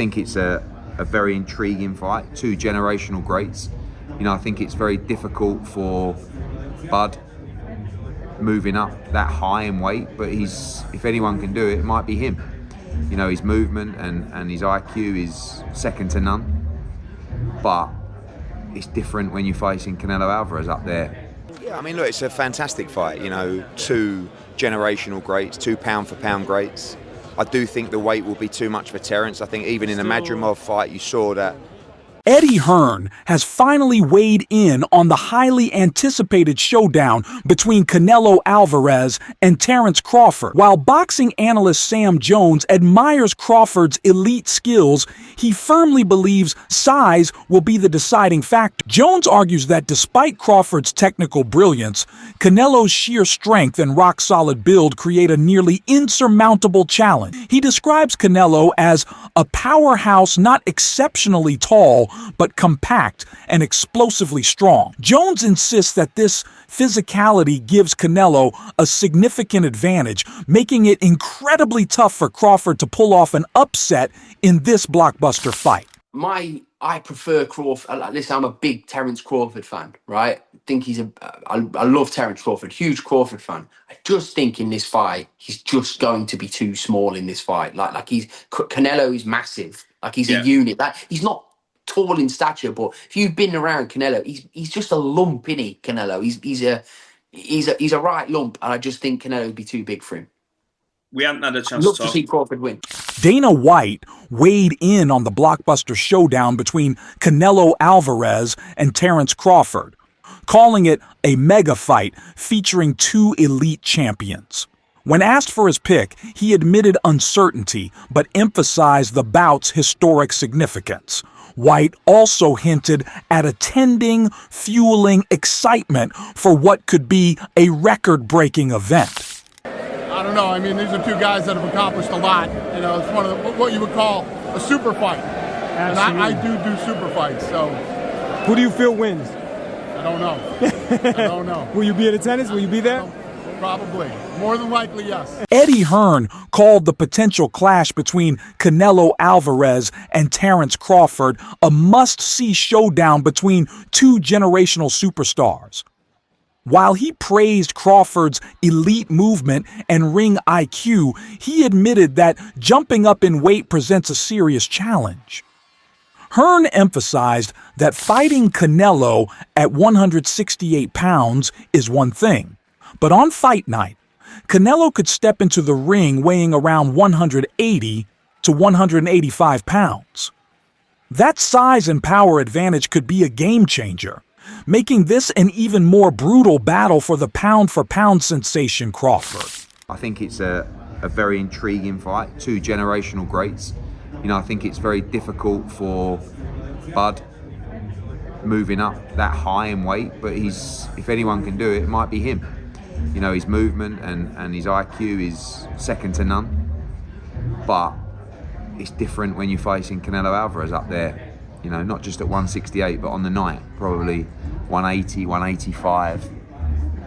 think it's a very intriguing fight, two generational greats. I think it's very difficult for Bud moving up that high in weight, but if anyone can do it, it might be him. His movement and his IQ is second to none, but it's different when you're facing Canelo Alvarez up there. Yeah, I mean, look, it's a fantastic fight. Two generational greats, two pound-for-pound greats. I do think the weight will be too much for Terence. I think even in the Madrimov fight, you saw that. Eddie Hearn has finally weighed in on the highly anticipated showdown between Canelo Alvarez and Terence Crawford. While boxing analyst Sam Jones admires Crawford's elite skills, he firmly believes size will be the deciding factor. Jones argues that despite Crawford's technical brilliance, Canelo's sheer strength and rock-solid build create a nearly insurmountable challenge. He describes Canelo as a powerhouse not exceptionally tall, but compact and explosively strong. Jones insists that this physicality gives Canelo a significant advantage, making it incredibly tough for Crawford to pull off an upset in this blockbuster fight. I prefer Crawford. Listen, I'm a big Terence Crawford fan, right? I love Terence Crawford, huge Crawford fan. I just think in this fight, he's just going to be too small in this fight. Canelo is massive. He's a unit. He's not tall in stature, but if you've been around Canelo, he's just a lump, isn't he? Canelo, he's a right lump, and I just think Canelo would be too big for him. We haven't had a chance Love to see Crawford win. Dana White weighed in on the blockbuster showdown between Canelo Alvarez and Terence Crawford, calling it a mega fight featuring two elite champions. When asked for his pick, he admitted uncertainty, but emphasized the bout's historic significance. White also hinted at attending, fueling excitement for what could be a record-breaking event. I don't know. I mean, these are two guys that have accomplished a lot. It's one of what you would call a super fight. Absolutely. And I do super fights. So, who do you feel wins? I don't know. I don't know. Will you be at attendance? Will you be there? Probably. More than likely, yes. Eddie Hearn called the potential clash between Canelo Alvarez and Terence Crawford a must-see showdown between two generational superstars. While he praised Crawford's elite movement and ring IQ, he admitted that jumping up in weight presents a serious challenge. Hearn emphasized that fighting Canelo at 168 pounds is one thing, but on fight night, Canelo could step into the ring weighing around 180 to 185 pounds. That size and power advantage could be a game changer, making this an even more brutal battle for the pound-for-pound sensation Crawford. I think it's a very intriguing fight, two generational greats. I think it's very difficult for Bud moving up that high in weight, but if anyone can do it, it might be him. His movement and his IQ is second to none, but it's different when you're facing Canelo Alvarez up there, not just at 168, but on the night, probably 180, 185.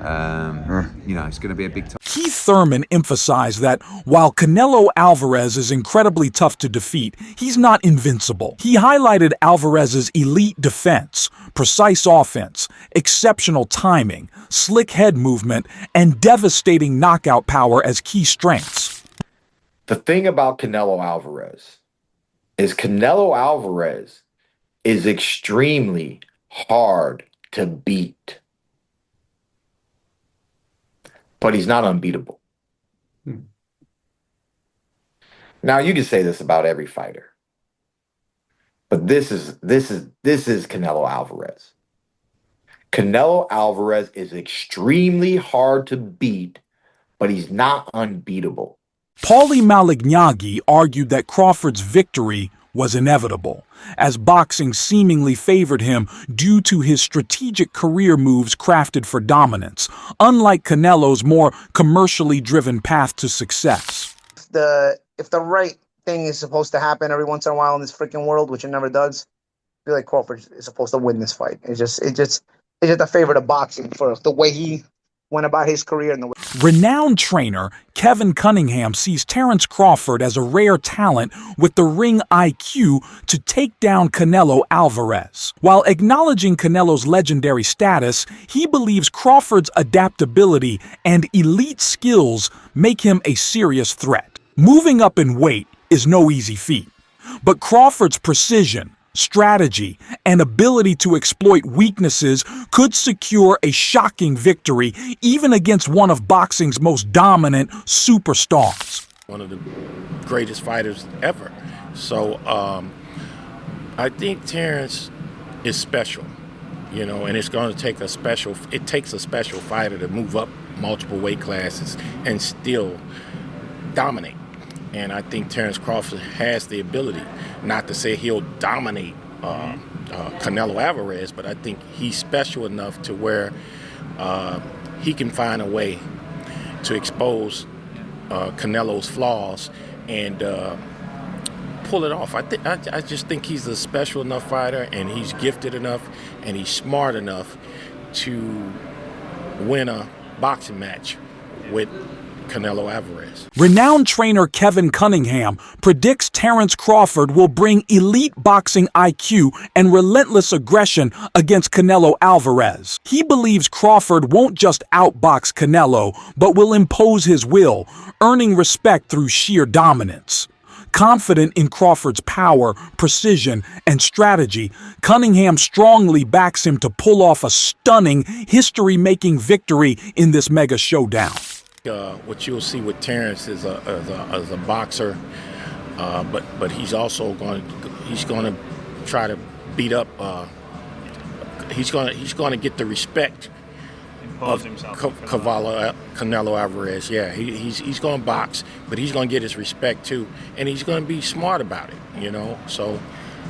It's going to be a big time. Keith Thurman emphasized that while Canelo Alvarez is incredibly tough to defeat, he's not invincible. He highlighted Alvarez's elite defense, precise offense, exceptional timing, slick head movement, and devastating knockout power as key strengths. The thing about Canelo Alvarez is extremely hard to beat. But he's not unbeatable. Now you can say this about every fighter, but this is Canelo Alvarez. Canelo Alvarez is extremely hard to beat, but he's not unbeatable. Paulie Malignaggi argued that Crawford's victory was inevitable, as boxing seemingly favored him due to his strategic career moves crafted for dominance, unlike Canelo's more commercially driven path to success. If the right thing is supposed to happen every once in a while in this freaking world, which it never does, I feel like Crawford is supposed to win this fight. It's just a favorite of boxing for the way he went about his career in the way. Renowned trainer Kevin Cunningham sees Terence Crawford as a rare talent with the ring IQ to take down Canelo Alvarez. While acknowledging Canelo's legendary status, he believes Crawford's adaptability and elite skills make him a serious threat. Moving up in weight is no easy feat, but Crawford's precision, strategy, and ability to exploit weaknesses could secure a shocking victory even against one of boxing's most dominant superstars. One of the greatest fighters ever. So I think Terence is special, you know, and it's going to take it takes a special fighter to move up multiple weight classes and still dominate. And I think Terence Crawford has the ability, not to say he'll dominate Canelo Alvarez, but I think he's special enough to where he can find a way to expose Canelo's flaws and pull it off. I just think he's a special enough fighter, and he's gifted enough, and he's smart enough to win a boxing match with Canelo Alvarez. Renowned trainer Kevin Cunningham predicts Terence Crawford will bring elite boxing IQ and relentless aggression against Canelo Alvarez. He believes Crawford won't just outbox Canelo, but will impose his will, earning respect through sheer dominance. Confident in Crawford's power, precision, and strategy, Cunningham strongly backs him to pull off a stunning, history-making victory in this mega showdown. What you'll see with Terence is a boxer, but he's also going to try to beat up. He's going to get the respect of Canelo Alvarez. Yeah, he's going to box, but he's going to get his respect too, and he's going to be smart about it. You know, so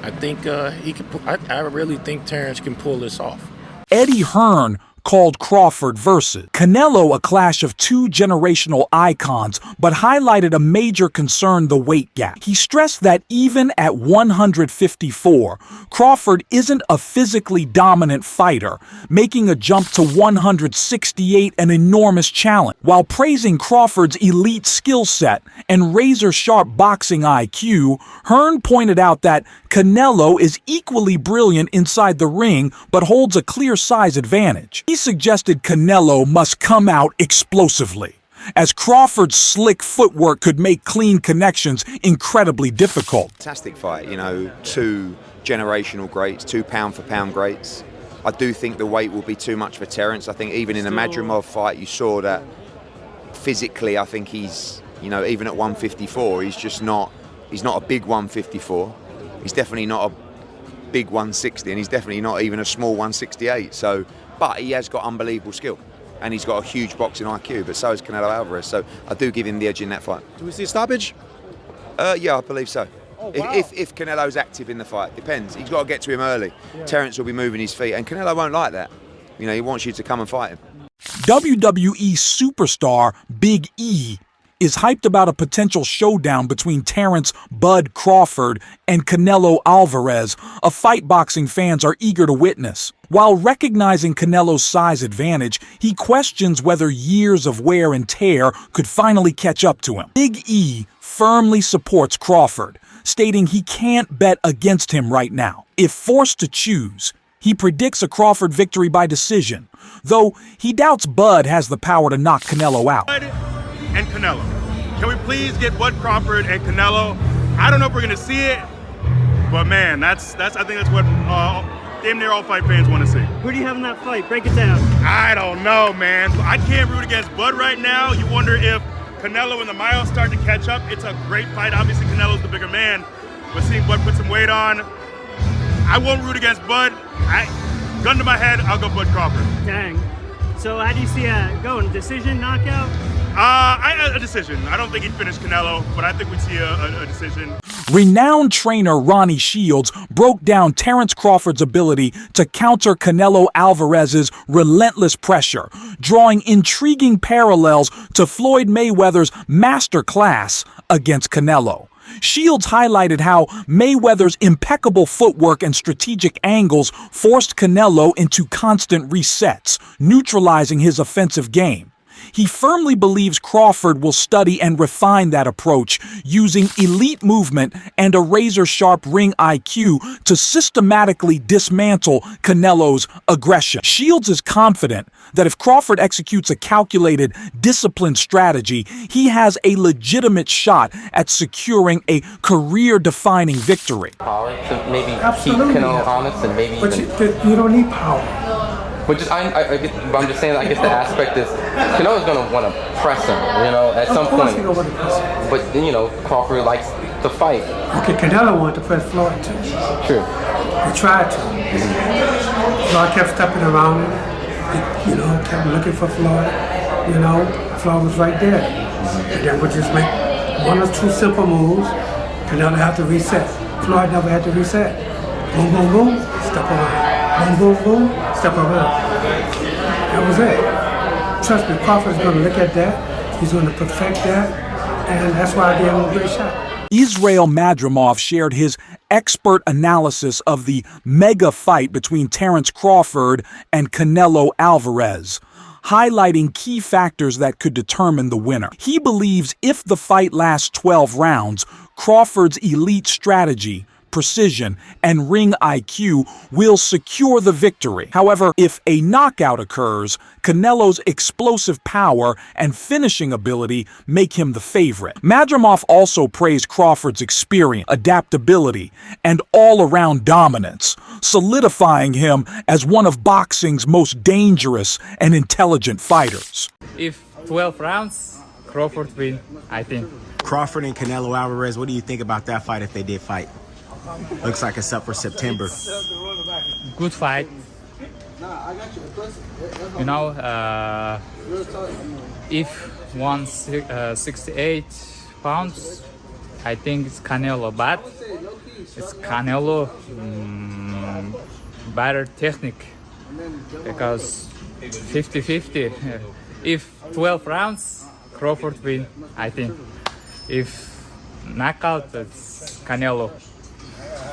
I think he can. I really think Terence can pull this off. Eddie Hearn called Crawford versus Canelo a clash of two generational icons, but highlighted a major concern: the weight gap. He stressed that even at 154, Crawford isn't a physically dominant fighter, making a jump to 168 an enormous challenge. While praising Crawford's elite skill set and razor-sharp boxing IQ, Hearn pointed out that Canelo is equally brilliant inside the ring, but holds a clear size advantage. He suggested Canelo must come out explosively, as Crawford's slick footwork could make clean connections incredibly difficult. Fantastic fight, you know, two generational greats, two pound-for-pound greats. I do think the weight will be too much for Terence. I think even in the Madrimov fight, you saw that physically, I think he's, you know, even at 154, he's not a big 154. He's definitely not a big 160, and he's definitely not even a small 168. So, but he has got unbelievable skill, and he's got a huge boxing IQ, but so has Canelo Alvarez. So I do give him the edge in that fight. Do we see a stoppage? Yeah, I believe so. Oh, wow. If Canelo's active in the fight, depends. He's got to get to him early. Yeah. Terence will be moving his feet, and Canelo won't like that. You know, he wants you to come and fight him. WWE superstar Big E is hyped about a potential showdown between Terence "Bud" Crawford and Canelo Alvarez, a fight boxing fans are eager to witness. While recognizing Canelo's size advantage, he questions whether years of wear and tear could finally catch up to him. Big E firmly supports Crawford, stating he can't bet against him right now. If forced to choose, he predicts a Crawford victory by decision, though he doubts Bud has the power to knock Canelo out. And Canelo. Can we please get Bud Crawford and Canelo? I don't know if we're gonna see it, but man, I think that's what damn near all fight fans want to see. Who do you have in that fight? Break it down. I don't know, man. I can't root against Bud right now. You wonder if Canelo and the miles start to catch up. It's a great fight. Obviously, Canelo's the bigger man, but seeing Bud put some weight on, I won't root against Bud. Gun to my head, I'll go Bud Crawford. Dang. So how do you see it going? Decision, knockout? A decision. I don't think he'd finish Canelo, but I think we'd see a decision. Renowned trainer Ronnie Shields broke down Terence Crawford's ability to counter Canelo Alvarez's relentless pressure, drawing intriguing parallels to Floyd Mayweather's masterclass against Canelo. Shields highlighted how Mayweather's impeccable footwork and strategic angles forced Canelo into constant resets, neutralizing his offensive game. He firmly believes Crawford will study and refine that approach, using elite movement and a razor-sharp ring IQ to systematically dismantle Canelo's aggression. Shields is confident that if Crawford executes a calculated, disciplined strategy, he has a legitimate shot at securing a career-defining victory. Power to maybe Absolutely, keep Canelo honest and maybe but even... you don't need power. But just but I'm just saying, I guess the aspect is Canelo's gonna want to press him, you know, at some point. Of course he gonna want to press him. But you know, Crawford likes to fight. Okay, Canelo wanted to press Floyd too. True. He tried to. Floyd kept stepping around him. He, you know, kept looking for Floyd. You know, Floyd was right there. And then would just make one or two simple moves. Canelo had to reset. Floyd never had to reset. Boom, boom, boom, step around. Boom, boom, boom, step around. That was it. Trust me, Crawford's going to look at that. He's going to perfect that. And that's why I gave him a great shot. Israel Madrimov shared his expert analysis of the mega fight between Terence Crawford and Canelo Alvarez, highlighting key factors that could determine the winner. He believes if the fight lasts 12 rounds, Crawford's elite strategy, precision, and ring IQ will secure the victory. However, if a knockout occurs, Canelo's explosive power and finishing ability make him the favorite. Madrimov also praised Crawford's experience, adaptability, and all-around dominance, solidifying him as one of boxing's most dangerous and intelligent fighters. If 12 rounds, Crawford win, I think. Crawford and Canelo Alvarez, what do you think about that fight if they did fight? Looks like it's up for September. Good fight. You know, if 168 pounds, I think it's Canelo, but it's Canelo better technique because 50-50. If 12 rounds, Crawford win, I think. If knockout, it's Canelo.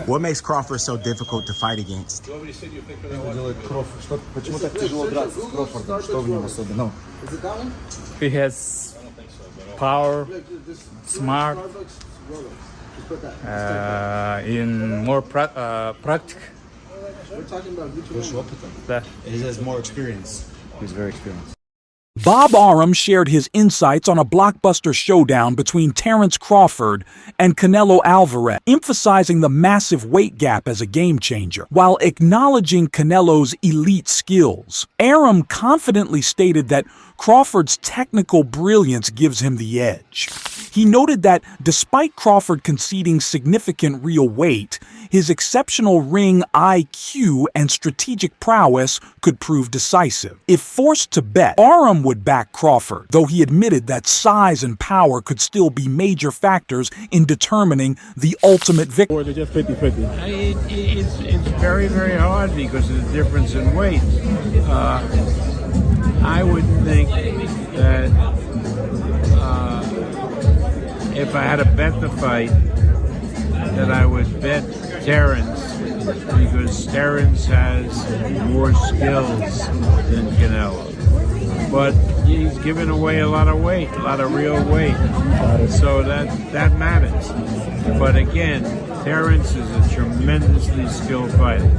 What makes Crawford so difficult to fight against? He has power, smart, in more practical. He has more experience. He's very experienced. Bob Arum shared his insights on a blockbuster showdown between Terence Crawford and Canelo Alvarez, emphasizing the massive weight gap as a game changer, while acknowledging Canelo's elite skills. Arum confidently stated that Crawford's technical brilliance gives him the edge. He noted that despite Crawford conceding significant real weight, his exceptional ring IQ and strategic prowess could prove decisive. If forced to bet, Arum would back Crawford, though he admitted that size and power could still be major factors in determining the ultimate victory. Or they're just 50-50? It's very, very hard because of the difference in weight. I would think that if I had to bet the fight, that I would bet Terence, because Terence has more skills than Canelo. But he's given away a lot of weight, a lot of real weight, so that matters. But again, Terence is a tremendously skilled fighter.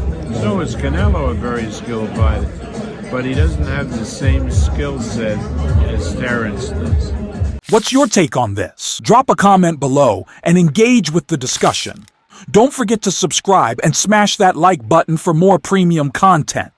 So is Canelo a very skilled fighter, but he doesn't have the same skill set as Terence does. What's your take on this? Drop a comment below and engage with the discussion. Don't forget to subscribe and smash that like button for more premium content.